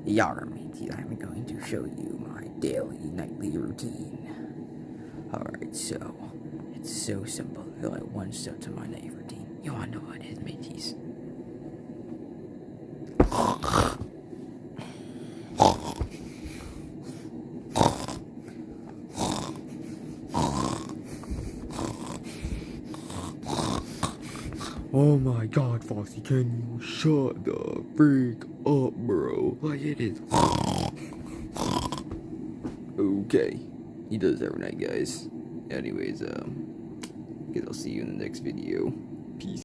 Yar, matey, I'm going to show you my daily, nightly routine. Alright, so, it's so simple. There's only one step to my night routine. You wanna know what it is, mateys? Oh my god, Foxy, can you shut the freak up, bro? Like it is. Okay. He does every night, guys. Anyways, guess I'll see you in the next video. Peace.